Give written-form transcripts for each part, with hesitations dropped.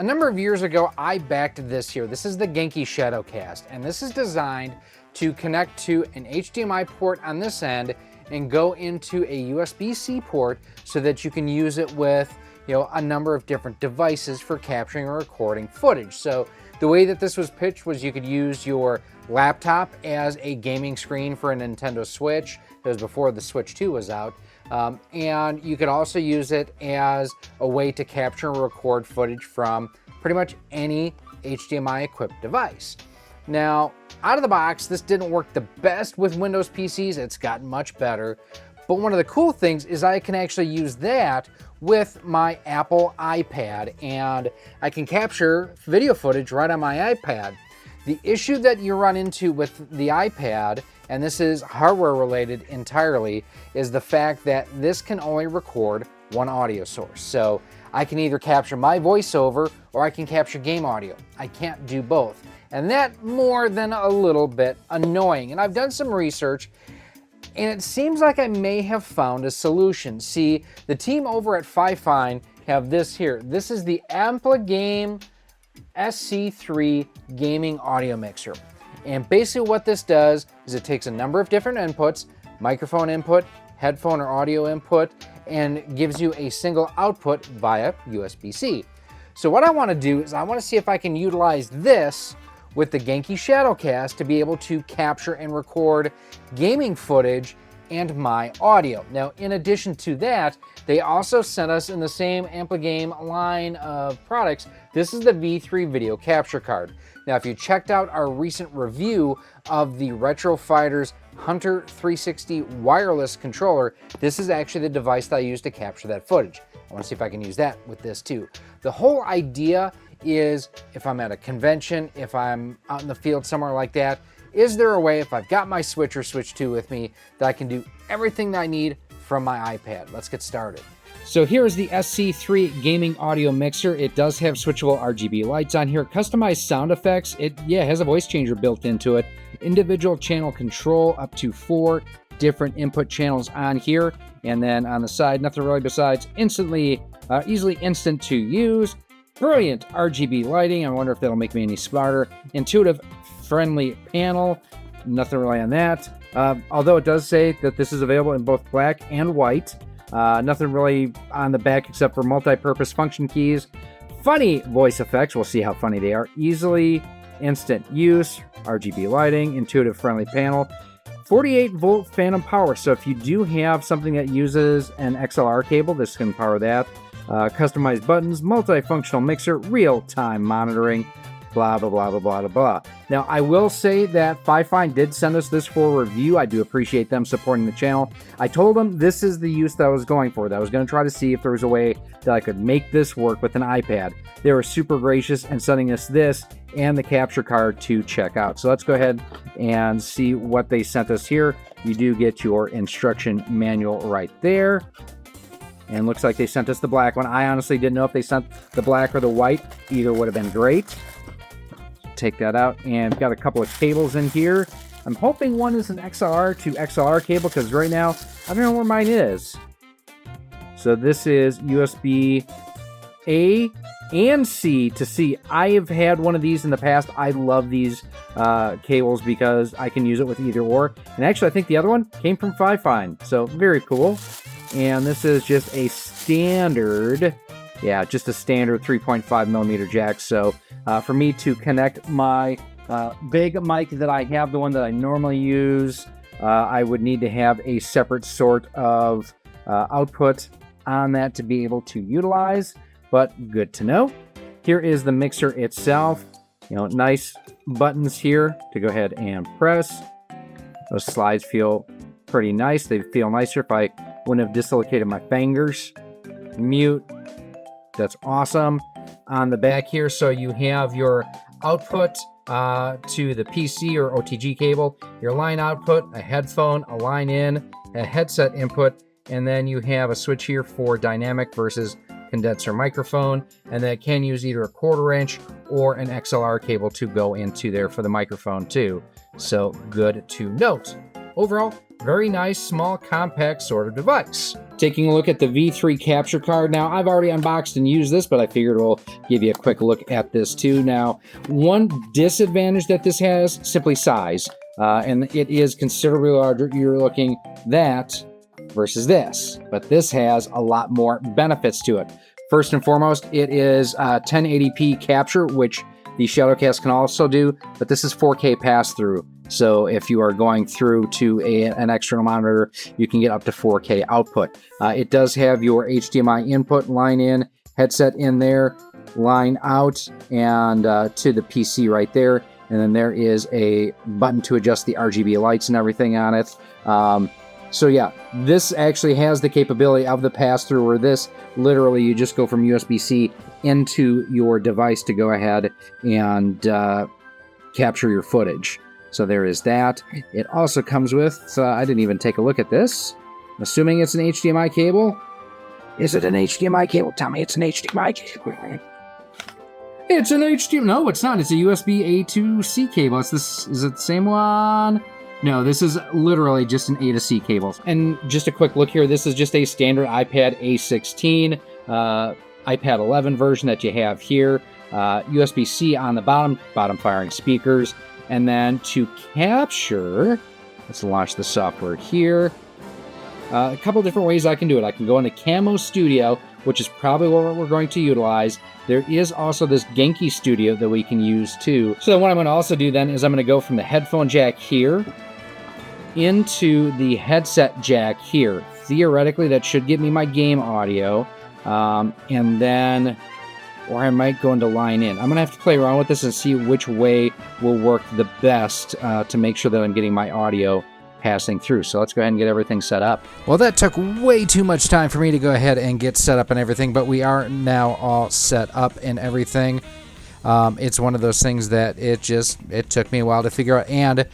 A number of years ago, I backed this here. This is the Genki Shadowcast, and this is designed to connect to an HDMI port on this end and go into a USB-C port so that you can use it with, a number of different devices for capturing or recording footage. So the way that this was pitched was you could use your laptop as a gaming screen for a Nintendo Switch. It was before the Switch 2 was out. And you could also use it as a way to capture and record footage from pretty much any HDMI equipped device. Now, out of the box, this didn't work the best with Windows PCs. It's gotten much better. But one of the cool things is I can actually use that with my Apple iPad, and I can capture video footage right on my iPad. The issue that you run into with the iPad, and this is hardware related entirely, is the fact that this can only record one audio source. So I can either capture my voiceover or I can capture game audio. I can't do both. And that more than a little bit annoying. And I've done some research, and it seems like I may have found a solution. See, the team over at FiFine have this here. This is the FiFine SC3 Gaming Audio Mixer. And basically what this does is it takes a number of different inputs, microphone input, headphone or audio input, and gives you a single output via USB-C. So what I want to do is I want to see if I can utilize this with the Genki Shadowcast to be able to capture and record gaming footage and my audio. Now, in addition to that, they also sent us in the same Ampligame line of products. This is the V3 video capture card. Now, if you checked out our recent review of the Retro Fighters Hunter 360 wireless controller, this is actually the device that I use to capture that footage. I want to see if I can use that with this too. The whole idea is if I'm at a convention, if I'm out in the field somewhere like that, is there a way, if I've got my Switch or Switch 2 with me, that I can do everything that I need from my iPad? Let's get started. So here's the SC3 Gaming Audio Mixer. It does have switchable RGB lights on here, customized sound effects. It has a voice changer built into it, individual channel control, up to 4 different input channels on here. And then on the side, nothing really besides easily instant to use. Brilliant RGB lighting. I wonder if that'll make me any smarter. Intuitive, friendly panel. Nothing really on that. Although it does say that this is available in both black and white. Nothing really on the back except for multi-purpose function keys. Funny voice effects. We'll see how funny they are. Easily instant use. RGB lighting. Intuitive, friendly panel. 48-volt phantom power. So if you do have something that uses an XLR cable, this can power that. Customized buttons, multifunctional mixer, real-time monitoring, blah, blah, blah, blah, blah, blah. Now, I will say that FiFine did send us this for review. I do appreciate them supporting the channel. I told them this is the use that I was going for, that I was going to try to see if there was a way that I could make this work with an iPad. They were super gracious in sending us this and the capture card to check out. So let's go ahead and see what they sent us here. You do get your instruction manual right there. And looks like they sent us the black one. I honestly didn't know if they sent the black or the white. Either would have been great. Take that out. And got a couple of cables in here. I'm hoping one is an XLR to XLR cable, because right now, I don't know where mine is. So this is USB A and C to C. I have had one of these in the past. I love these cables because I can use it with either or. And actually, I think the other one came from FiFine. So very cool. And this is just a standard, just a standard 3.5 millimeter jack. So for me to connect my big mic that I have, the one that I normally use, I would need to have a separate sort of output on that to be able to utilize, but good to know. Here is the mixer itself. Nice buttons here to go ahead and press. Those slides feel pretty nice. They feel nicer if I wouldn't have dislocated my fingers. Mute. That's awesome. On the back here, so you have your output to the PC or OTG cable, your line output, a headphone, a line in, a headset input, and then you have a switch here for dynamic versus condenser microphone, and that can use either a 1/4 inch or an XLR cable to go into there for the microphone too. So good to note. Overall, very nice, small, compact sort of device. Taking a look at the V3 capture card. Now, I've already unboxed and used this, but I figured we'll give you a quick look at this too. Now, one disadvantage that this has, simply size. And it is considerably larger. You're looking that versus this, but this has a lot more benefits to it. First and foremost, it is 1080p capture, which the Shadowcast can also do, but this is 4K pass-through. So if you are going through to an external monitor, you can get up to 4K output. It does have your HDMI input line in, headset in there, line out, and to the PC right there. And then there is a button to adjust the RGB lights and everything on it. So yeah, this actually has the capability of the pass-through, where this literally you just go from USB-C into your device to go ahead and capture your footage. So there is that. It also comes with, I didn't even take a look at this. I'm assuming it's an HDMI cable. Is it an HDMI cable? Tell me it's an HDMI cable. It's an HDMI. No, it's not. It's a USB A to C cable. It's this. Is it the same one? No, this is literally just an A to C cable. And just a quick look here. This is just a standard iPad A16, iPad 11 version that you have here. USB-C on the bottom firing speakers. And then to capture, let's launch the software here. A couple different ways I can do it. I can go into Camo Studio, which is probably what we're going to utilize. There is also this Genki Studio that we can use too. So what I'm going to also do then is I'm going to go from the headphone jack here into the headset jack here. Theoretically, that should get me my game audio. And then, or I might go into line in. I'm going to have to play around with this and see which way will work the best to make sure that I'm getting my audio passing through. So let's go ahead and get everything set up. Well, that took way too much time for me to go ahead and get set up and everything, but we are now all set up and everything. It's one of those things that it took me a while to figure out. And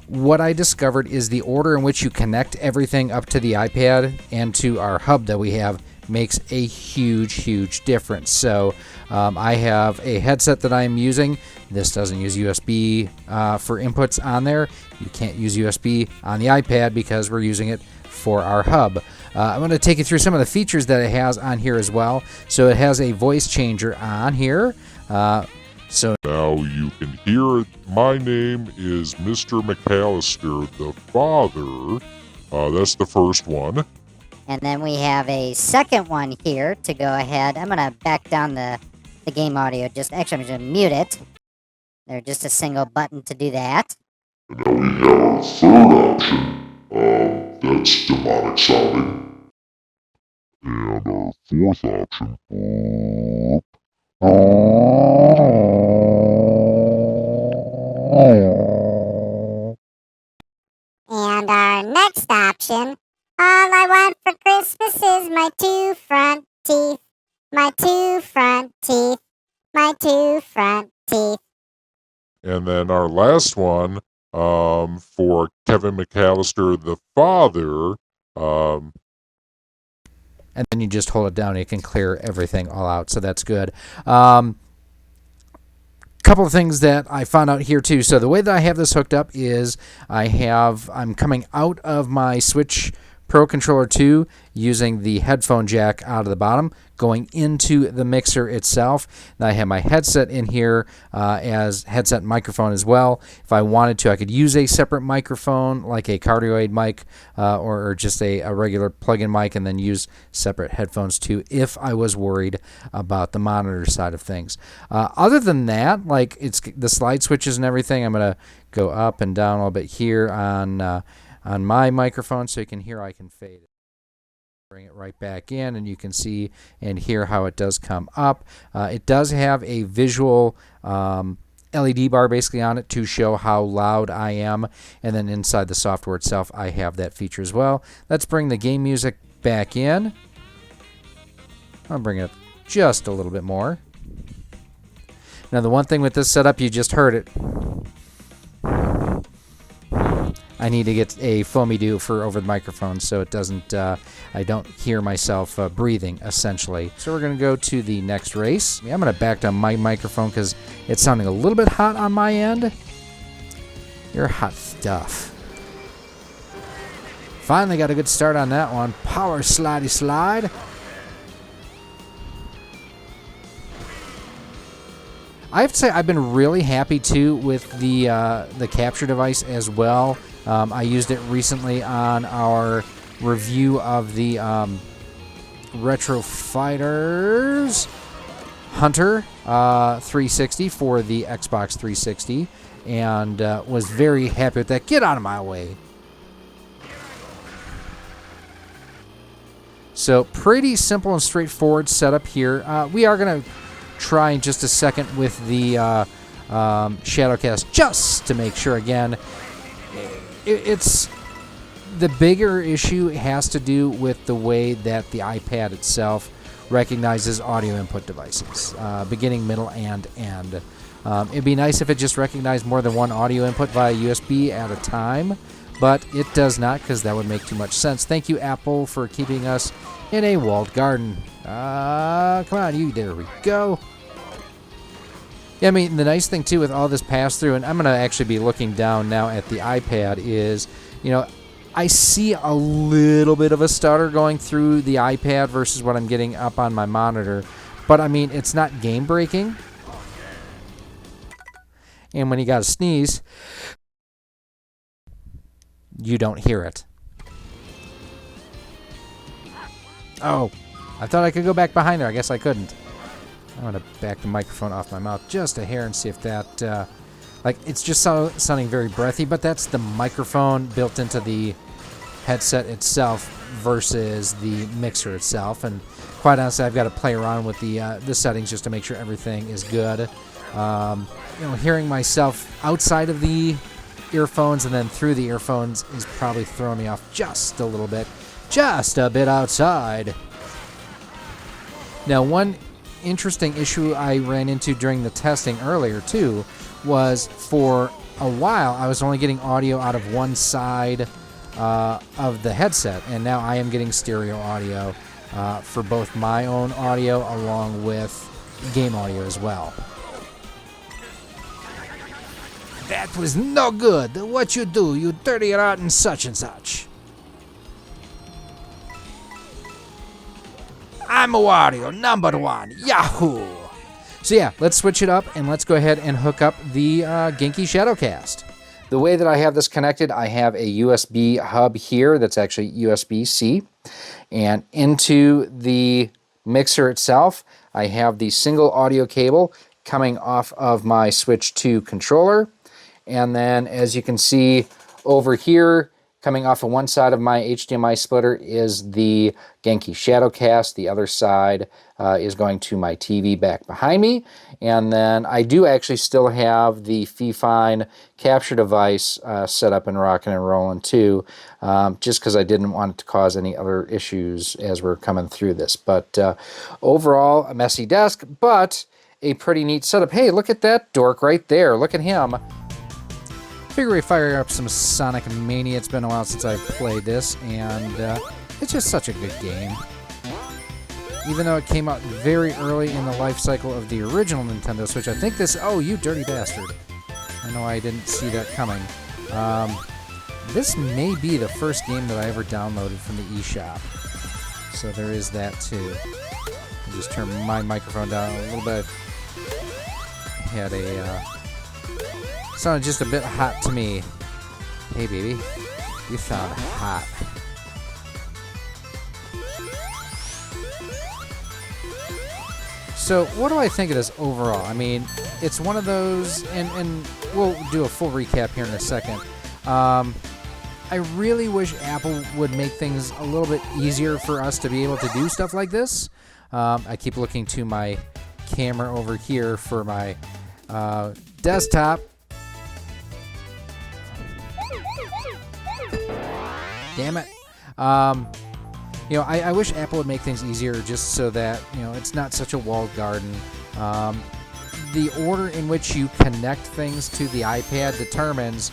what I discovered is the order in which you connect everything up to the iPad and to our hub that we have makes a huge difference. So I have a headset that I'm using. This doesn't use USB for inputs on there. You can't use USB on the iPad because we're using it for our hub. I'm going to take you through some of the features that it has on here as well. So it has a voice changer on here. So now you can hear it. My name is Mr. McAllister, the father. That's the first one. And then we have a second one here to go ahead. I'm going to back down the game audio. I'm just going to mute it. There's just a single button to do that. And now we have our third option. That's demonic sounding. And our fourth option. And our next option. All I want for Christmas is my two front teeth, my two front teeth, my two front teeth. And then our last one, for Kevin McAllister, the father. And then you just hold it down and you can clear everything all out. So that's good. Couple of things that I found out here too. So the way that I have this hooked up is I'm coming out of my Switch Pro Controller 2 using the headphone jack out of the bottom, going into the mixer itself. Now I have my headset in here as headset microphone as well. If I wanted to, I could use a separate microphone like a cardioid mic or just a regular plug-in mic, and then use separate headphones too if I was worried about the monitor side of things. Other than that, like it's the slide switches and everything, I'm going to go up and down a little bit here on my microphone so you can hear I can fade it. Bring it right back in and you can see and hear how it does come up. It does have a visual LED bar basically on it to show how loud I am, and then inside the software itself I have that feature as well. Let's bring the game music back in. I'll bring it up just a little bit more. Now the one thing with this setup, you just heard it. I need to get a foamy do for over the microphone so it doesn't, I don't hear myself breathing, essentially. So we're going to go to the next race. I'm going to back down my microphone because it's sounding a little bit hot on my end. You're hot stuff. Finally got a good start on that one. Power slidey slide. I have to say I've been really happy too with the capture device as well. I used it recently on our review of the Retro Fighters Hunter 360 for the Xbox 360, and was very happy with that. Get out of my way. So pretty simple and straightforward setup here. We are going to try in just a second with the Shadowcast just to make sure. Again, it's the bigger issue has to do with the way that the iPad itself recognizes audio input devices, beginning, middle, and end. It'd be nice if it just recognized more than one audio input via USB at a time, but it does not, because that would make too much sense. Thank you, Apple, for keeping us in a walled garden. Come on, you. There we go. Yeah, I mean, the nice thing, too, with all this pass-through, and I'm going to actually be looking down now at the iPad, is, you know, I see a little bit of a stutter going through the iPad versus what I'm getting up on my monitor. But, I mean, it's not game-breaking. And when you got to sneeze, you don't hear it. Oh, I thought I could go back behind there. I guess I couldn't. I'm going to back the microphone off my mouth just a hair and see if that... like, it's just sounding very breathy, but that's the microphone built into the headset itself versus the mixer itself. And quite honestly, I've got to play around with the settings just to make sure everything is good. You know, hearing myself outside of the earphones and then through the earphones is probably throwing me off just a little bit. Just a bit outside. Now, one interesting issue I ran into during the testing earlier, too, was for a while I was only getting audio out of one side of the headset, and now I am getting stereo audio for both my own audio along with game audio as well. That was no good. What you do, you dirty rotten such and such. I'm a Wario, #1, Yahoo! So yeah, let's switch it up and let's go ahead and hook up the Genki Shadowcast. The way that I have this connected, I have a USB hub here that's actually USB-C. And into the mixer itself, I have the single audio cable coming off of my Switch 2 controller. And then, as you can see over here, coming off of one side of my HDMI splitter is the Genki Shadowcast. The other side is going to my TV back behind me. And then I do actually still have the FiFine Capture Device set up and rocking and rolling too, just because I didn't want it to cause any other issues as we're coming through this. But overall, a messy desk, but a pretty neat setup. Hey, look at that dork right there. Look at him. Figure we fire up some Sonic Mania. It's been a while since I've played this, and it's just such a good game. Even though it came out very early in the life cycle of the original Nintendo Switch, I think this... Oh, you dirty bastard. I know I didn't see that coming. This may be the first game that I ever downloaded from the eShop. So there is that, too. I'll just turn my microphone down a little bit. Had a... sounded just a bit hot to me. Hey, baby. You sound hot. So, what do I think of this overall? I mean, it's one of those, and we'll do a full recap here in a second. I really wish Apple would make things a little bit easier for us to be able to do stuff like this. I keep looking to my camera over here for my desktop. Damn it. You know, I wish Apple would make things easier just so that, you know, it's not such a walled garden. The order in which you connect things to the iPad determines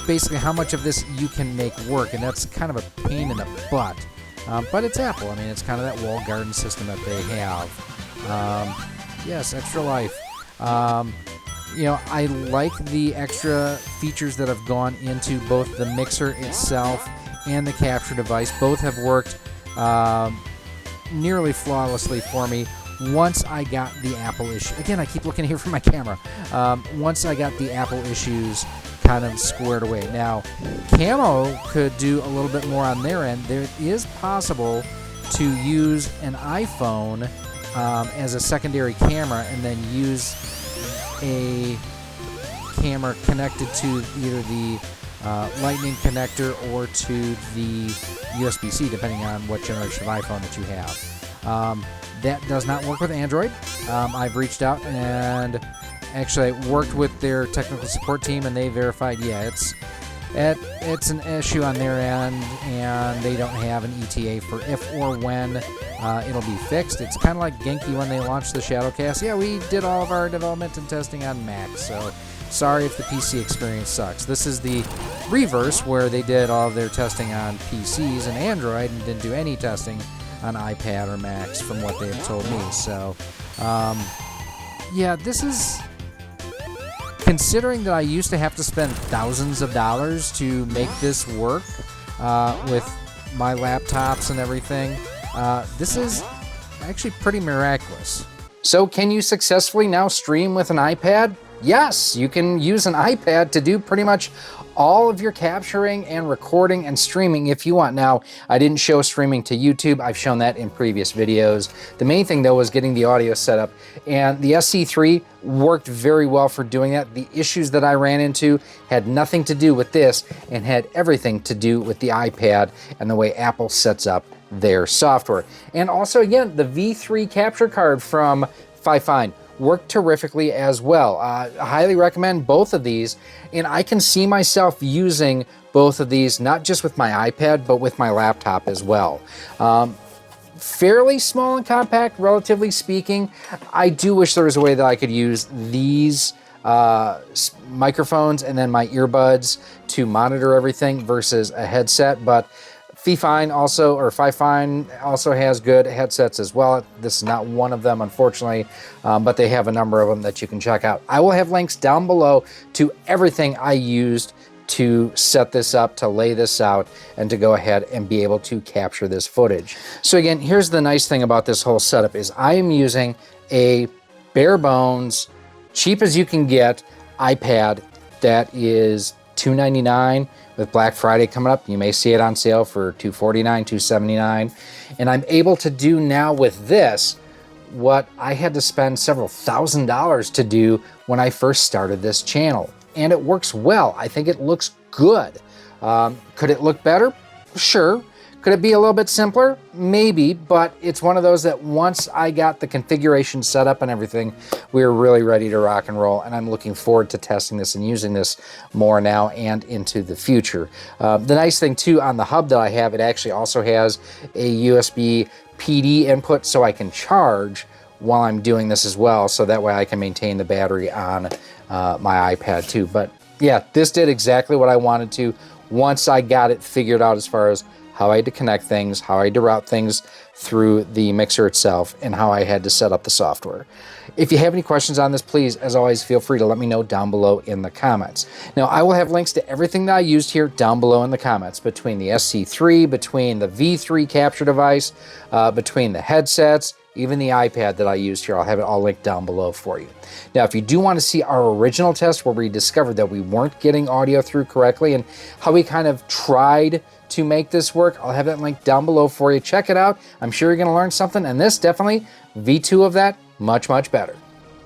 basically how much of this you can make work, and that's kind of a pain in the butt. But it's Apple. I mean, it's kind of that walled garden system that they have. Yes, extra life. You know, I like the extra features that have gone into both the mixer itself and the capture device. Both have worked nearly flawlessly for me once I got the Apple issue. Again, I keep looking here for my camera. Once I got the Apple issues kind of squared away. Now, Camo could do a little bit more on their end. There is possible to use an iPhone as a secondary camera and then use a camera connected to either the Lightning connector or to the USB-C, depending on what generation of iPhone that you have. That does not work with Android. I've reached out and actually worked with their technical support team, and they verified, yeah, it's an issue on their end, and they don't have an ETA for if or when it'll be fixed. It's kind of like Genki when they launched the Shadowcast. Yeah, we did all of our development and testing on Mac, so sorry if the PC experience sucks. This is the reverse, where they did all of their testing on PCs and Android and didn't do any testing on iPad or Macs from what they have told me. So, yeah, this is... Considering that I used to have to spend thousands of dollars to make this work with my laptops and everything, this is actually pretty miraculous. So can you successfully now stream with an iPad? Yes, you can use an iPad to do pretty much all of your capturing and recording and streaming if you want. Now, I didn't show streaming to YouTube. I've shown that in previous videos. The main thing though was getting the audio set up, and the SC3 worked very well for doing that. The issues that I ran into had nothing to do with this and had everything to do with the iPad and the way Apple sets up their software. And also, again, the V3 capture card from FiFine worked terrifically as well. I highly recommend both of these, and I can see myself using both of these, not just with my iPad, but with my laptop as well. Fairly small and compact, relatively speaking. I do wish there was a way that I could use these microphones and then my earbuds to monitor everything versus a headset, but FiFine also has good headsets as well. This is not one of them, unfortunately, but they have a number of them that you can check out. I will have links down below to everything I used to set this up, to lay this out, and to go ahead and be able to capture this footage. So again, here's the nice thing about this whole setup is I am using a bare bones, cheap as you can get iPad that is $299. With Black Friday coming up, you may see it on sale for $249, $279. And I'm able to do now with this what I had to spend several $1,000s to do when I first started this channel. And it works well. I think it looks good. Could it look better? Sure. Could it be a little bit simpler? Maybe, but it's one of those that once I got the configuration set up and everything, we were really ready to rock and roll, and I'm looking forward to testing this and using this more now and into the future. The nice thing too, on the hub that I have, it actually also has a USB PD input so I can charge while I'm doing this as well, so that way I can maintain the battery on my iPad too. But yeah, this did exactly what I wanted to once I got it figured out as far as how I had to connect things, how I had to route things through the mixer itself, and how I had to set up the software. If you have any questions on this, please, as always, feel free to let me know down below in the comments. Now, I will have links to everything that I used here down below in the comments, between the SC3, between the V3 capture device, between the headsets, even the iPad that I used here. I'll have it all linked down below for you. Now, if you do want to see our original test where we discovered that we weren't getting audio through correctly and how we kind of tried to make this work, I'll have that link down below for you. Check it out. I'm sure you're going to learn something, and this definitely, V2 of that, much, much better.